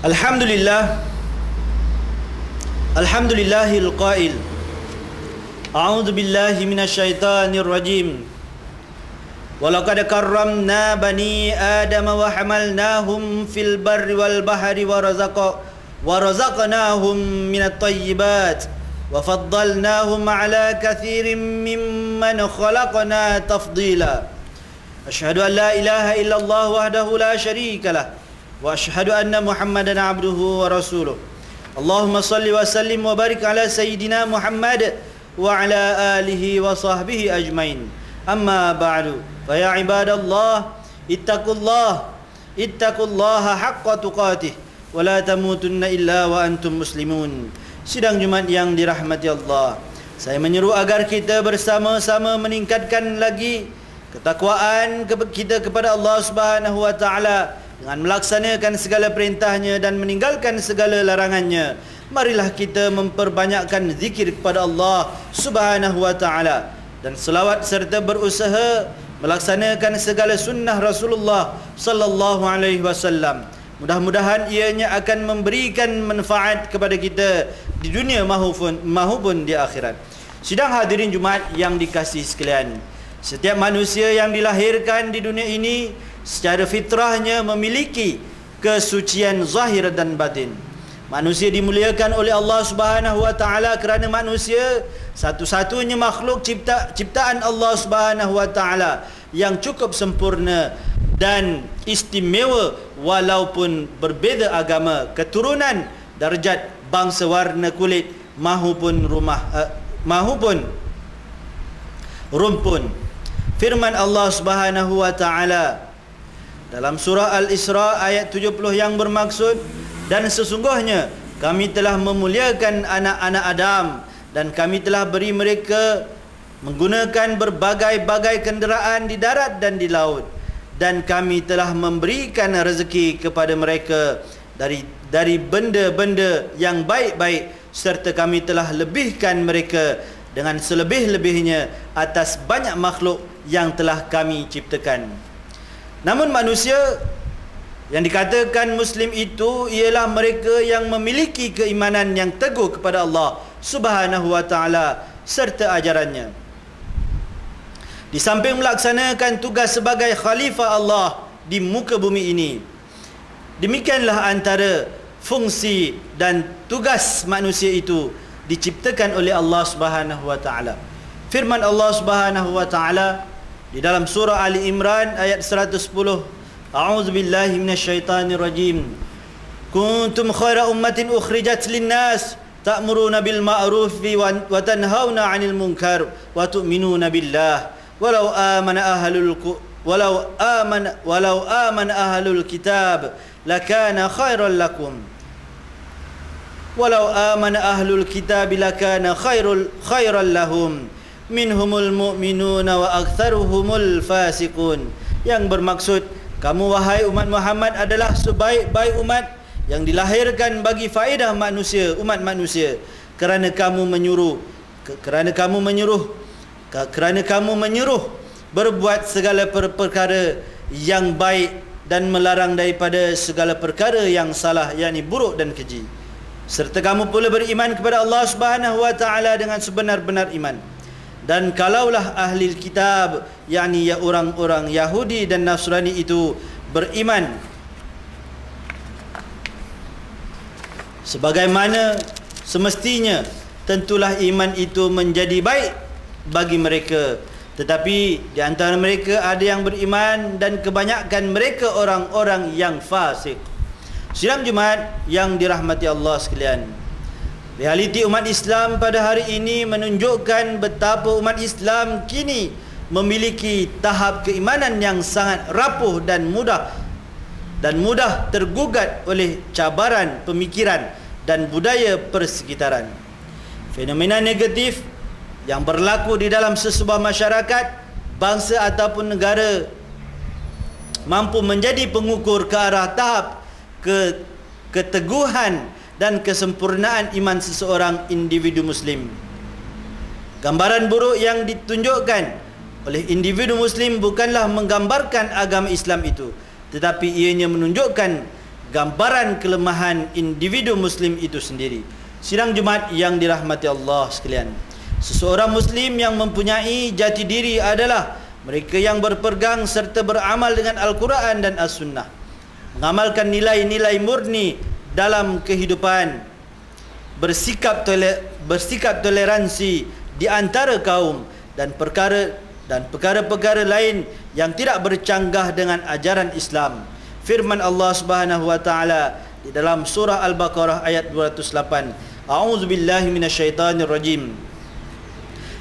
Alhamdulillah, Alhamdulillahil qail, a'udzu billahi minasyaitonir rajim. Walaqad karramna bani Adam wa hamalnahum fil barri wal bahri wa razaqnahum minat thayyibat wa faddalnahum ala katsirin mimman khalaqna tafdila. Asyhadu an la ilaha illallah wahdahu la syarika lah wa asyhadu anna Muhammadan abduhu wa rasuluh. Allahumma salli wa sallim wa barik ala sayyidina Muhammad wa ala alihi wa sahbihi ajmain. Amma ba'du. Fa ya ibadallah, ittaqullaha haqqa tuqatih wa la tamutunna illa wa antum muslimun. Sidang Jumat yang dirahmati Allah, saya menyeru agar kita bersama-sama meningkatkan lagi ketakwaan kita kepada Allah Subhanahu wa taala dengan melaksanakan segala perintahnya dan meninggalkan segala larangannya. Marilah kita memperbanyakkan zikir kepada Allah Subhanahu wa taala dan selawat serta berusaha melaksanakan segala sunnah Rasulullah sallallahu alaihi wasallam. Mudah-mudahan ianya akan memberikan manfaat kepada kita di dunia maupun di akhirat. Sidang hadirin Jumat yang dikasihi sekalian, setiap manusia yang dilahirkan di dunia ini secara fitrahnya memiliki kesucian zahir dan batin. Manusia dimuliakan oleh Allah Subhanahu wa taala kerana manusia satu-satunya makhluk ciptaan Allah Subhanahu wa taala yang cukup sempurna dan istimewa walaupun berbeza agama, keturunan, darjat, bangsa, warna kulit mahupun rumpun. Firman Allah Subhanahu wa taala dalam surah Al-Isra ayat 70 yang bermaksud, dan sesungguhnya kami telah memuliakan anak-anak Adam dan kami telah beri mereka menggunakan berbagai-bagai kenderaan di darat dan di laut, dan kami telah memberikan rezeki kepada mereka dari benda-benda yang baik-baik, serta kami telah lebihkan mereka dengan selebih-lebihnya atas banyak makhluk yang telah kami ciptakan. Namun manusia yang dikatakan Muslim itu ialah mereka yang memiliki keimanan yang teguh kepada Allah Subhanahu wa taala serta ajarannya. Di samping melaksanakan tugas sebagai khalifah Allah di muka bumi ini, demikianlah antara fungsi dan tugas manusia itu diciptakan oleh Allah Subhanahu wa taala. Firman Allah Subhanahu wa taala di dalam surah Ali Imran ayat 110, a'udzu billahi minasyaitonir rajim. Kuntum khaira ummatin ukhrijat lin-nas ta'muruna bil ma'rufi wa tanhauna 'anil munkar wa tu'minuna billah walau amana ahlul kitab lakana khairan lakum. Walau amana ahlul kitab lakana khairan lahum minhumul mu'minuna wa aktsaruhumul fasiqun. Yang bermaksud, kamu wahai umat Muhammad adalah sebaik-baik umat yang dilahirkan bagi faedah manusia, umat manusia, kerana kamu menyuruh berbuat segala perkara yang baik dan melarang daripada segala perkara yang salah, yakni buruk dan keji. Serta kamu pula beriman kepada Allah Subhanahu wa taala dengan sebenar-benar iman. Dan kalaulah ahli kitab, yakni ya orang-orang Yahudi dan Nasrani itu beriman sebagaimana semestinya, tentulah iman itu menjadi baik bagi mereka. Tetapi di antara mereka ada yang beriman dan kebanyakan mereka orang-orang yang fasik. Sidang Jumat yang dirahmati Allah sekalian, realiti umat Islam pada hari ini menunjukkan betapa umat Islam kini memiliki tahap keimanan yang sangat rapuh dan mudah tergugat oleh cabaran pemikiran dan budaya persekitaran. Fenomena negatif yang berlaku di dalam sesebuah masyarakat, bangsa ataupun negara mampu menjadi pengukur ke arah tahap keteguhan dan kesempurnaan iman seseorang individu Muslim. Gambaran buruk yang ditunjukkan oleh individu Muslim bukanlah menggambarkan agama Islam itu, tetapi ianya menunjukkan gambaran kelemahan individu muslim itu sendiri. Sidang Jumaat yang dirahmati Allah sekalian, seseorang muslim yang mempunyai jati diri adalah mereka yang berpegang serta beramal dengan Al-Quran dan As-Sunnah, mengamalkan nilai-nilai murni dalam kehidupan, bersikap toleransi di antara kaum, dan perkara-perkara lain yang tidak bercanggah dengan ajaran Islam. Firman Allah Subhanahu wa taala di dalam surah Al-Baqarah ayat 208. A'udzubillahi minasyaitonir rajim.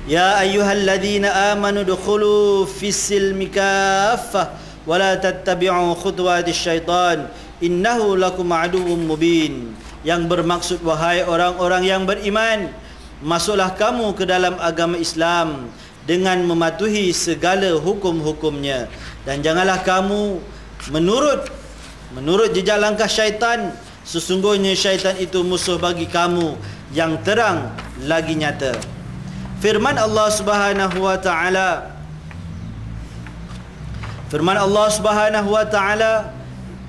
Ya ayyuhalladzina amanu dukhulu fis-silmi kaffah wa la tattabi'u khutuwatis syaitan innahu lakum aduwwum mubin. Yang bermaksud, wahai orang-orang yang beriman, masuklah kamu ke dalam agama Islam dengan mematuhi segala hukum-hukumnya, dan janganlah kamu menurut jejak langkah syaitan. Sesungguhnya syaitan itu musuh bagi kamu yang terang lagi nyata. Firman Allah Subhanahu wa taala,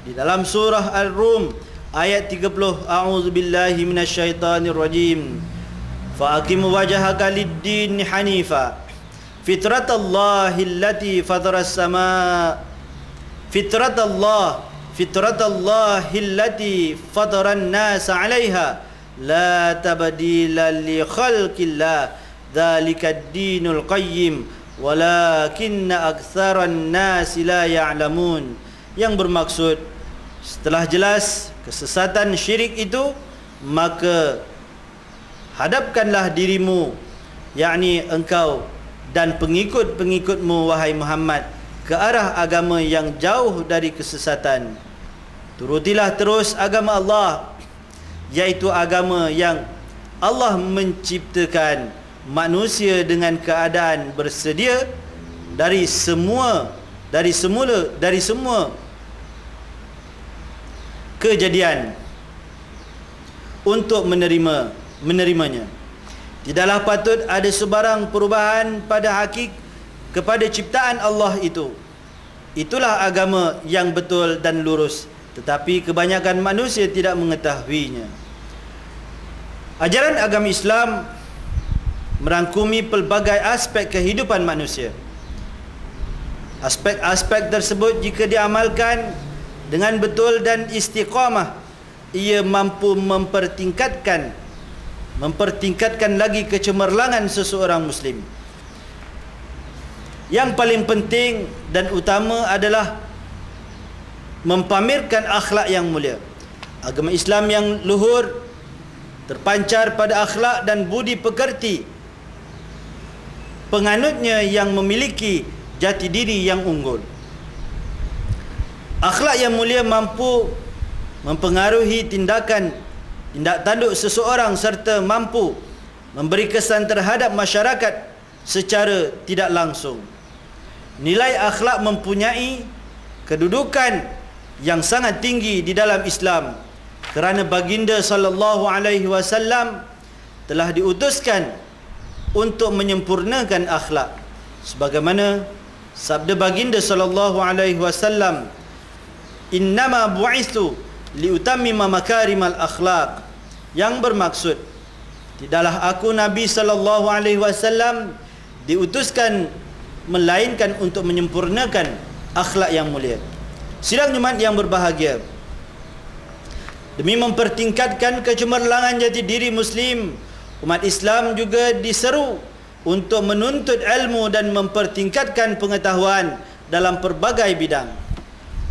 di dalam surah Al-Rum ayat 30, a'udzubillahi minasyaitonir rajim. Fa aqim wajhaka lid-din hanifa fitratallahi allati fataras samaa fitratallahi allati fataran nas 'alaiha la tabdila li khalqillah dzalika ad-dinul qayyim walakinna aktsaran nas la ya'lamun. Yang bermaksud, setelah jelas kesesatan syirik itu, maka hadapkanlah dirimu, yakni engkau dan pengikut-pengikutmu wahai Muhammad, ke arah agama yang jauh dari kesesatan. Turutilah terus agama Allah, yaitu agama yang Allah menciptakan manusia dengan keadaan bersedia dari semua kejadian untuk menerimanya. Tidaklah patut ada sebarang perubahan pada hakik kepada ciptaan Allah itu. Itulah agama yang betul dan lurus, tetapi kebanyakan manusia tidak mengetahuinya. Ajaran agama Islam merangkumi pelbagai aspek kehidupan manusia. Aspek-aspek tersebut jika diamalkan dengan betul dan istiqamah, ia mampu mempertingkatkan lagi kecemerlangan seseorang muslim. Yang paling penting dan utama adalah mempamerkan akhlak yang mulia. Agama Islam yang luhur terpancar pada akhlak dan budi pekerti penganutnya yang memiliki jati diri yang unggul. Akhlak yang mulia mampu mempengaruhi tindak tanduk seseorang serta mampu memberi kesan terhadap masyarakat secara tidak langsung. Nilai akhlak mempunyai kedudukan yang sangat tinggi di dalam Islam, kerana baginda sallallahu alaihi wasallam telah diutuskan untuk menyempurnakan akhlak. Sebagaimana sabda baginda sallallahu alaihi wasallam, innama bu'istu liutammima makarimal akhlaq, yang bermaksud, tidaklah aku Nabi sallallahu alaihi wasallam diutuskan melainkan untuk menyempurnakan akhlak yang mulia. Sidang Jumaat yang berbahagia, demi mempertingkatkan kecemerlangan jati diri muslim, umat Islam juga diseru untuk menuntut ilmu dan mempertingkatkan pengetahuan dalam pelbagai bidang.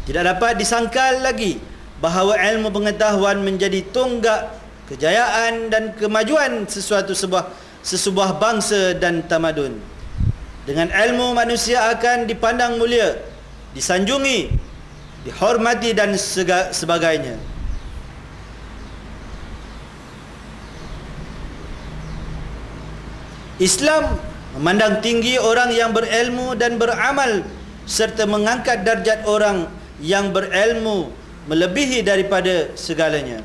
Tidak dapat disangkal lagi bahawa ilmu pengetahuan menjadi tonggak kejayaan dan kemajuan sesebuah bangsa dan tamadun. Dengan ilmu, manusia akan dipandang mulia, disanjungi, dihormati dan sebagainya. Islam memandang tinggi orang yang berilmu dan beramal, serta mengangkat darjat orang yang berilmu melebihi daripada segalanya.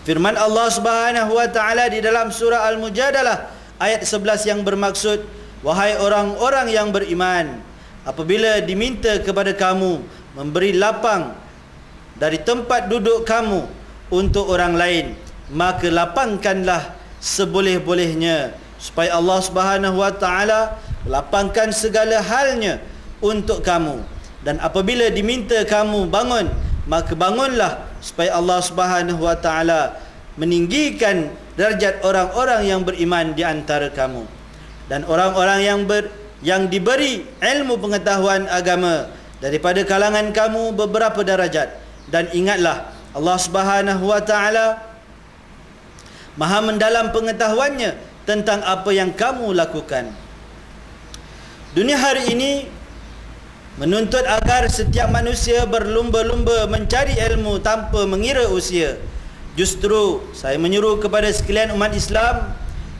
Firman Allah Subhanahu wa taala di dalam surah Al-Mujadalah ayat 11 yang bermaksud, wahai orang-orang yang beriman, apabila diminta kepada kamu memberi lapang dari tempat duduk kamu untuk orang lain, maka lapangkanlah seboleh-bolehnya, supaya Allah Subhanahu wa taala lapangkan segala halnya untuk kamu. Dan apabila diminta kamu bangun, maka bangunlah, supaya Allah Subhanahu wa taala meninggikan derajat orang-orang yang beriman di antara kamu. Dan orang-orang yang diberi ilmu pengetahuan agama daripada kalangan kamu beberapa darajat. Dan ingatlah, Allah Subhanahu wa taala maha mendalam pengetahuannya tentang apa yang kamu lakukan. Dunia hari ini menuntut agar setiap manusia berlumba-lumba mencari ilmu tanpa mengira usia. Justru saya menyuruh kepada sekalian umat Islam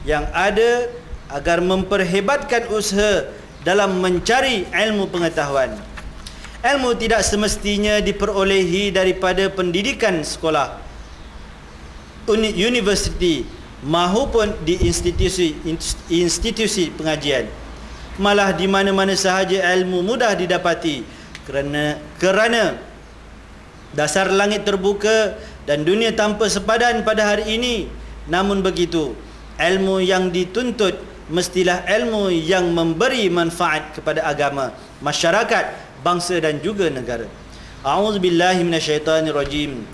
yang ada agar memperhebatkan usaha dalam mencari ilmu pengetahuan. Ilmu tidak semestinya diperolehi daripada pendidikan sekolah, universiti maupun di institusi pengajian. Malah di mana-mana sahaja ilmu mudah didapati, kerana dasar langit terbuka dan dunia tanpa sepadan pada hari ini. Namun begitu, ilmu yang dituntut mestilah ilmu yang memberi manfaat kepada agama, masyarakat, bangsa dan juga negara. A'udzubillahi minasyaitanirrajim.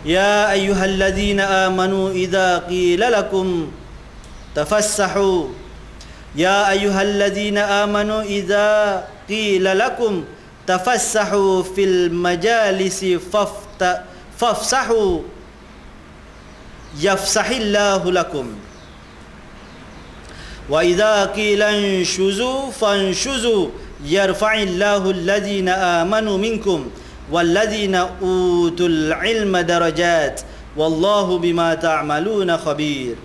Ya ayyuhalladzina amanu idza qila lakum tafassahu. Ya ayyuhalladzina amanu idza qila lakum tafassahu fil majalisi fafsahu yafsahillahu lakum. Wa idza qila anshuzu fanshuzu yarfa'illahu alladhina amanu minkum walladhina utul ilma darajat wallahu bima ta'maluna khabir.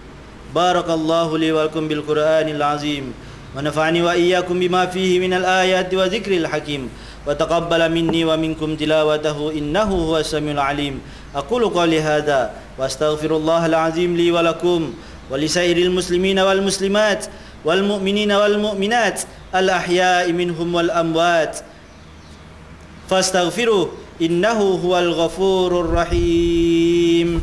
Barakallahu li wa lakum bil Qur'anil azim wa nafa'ani wa iyyakum bima fihi minal ayati wa dzikril hakim wa taqabbala minni wa minkum tilawatahu innahu huwas samiul alim. Aqulu qawli hadza wa astaghfirullahal azim li wa lakum walisairil muslimina wal muslimat wal mu'minina wal mu'minat al ahya'i minhum wal amwat fastaghfiruh innahu huwal ghafurur rahim.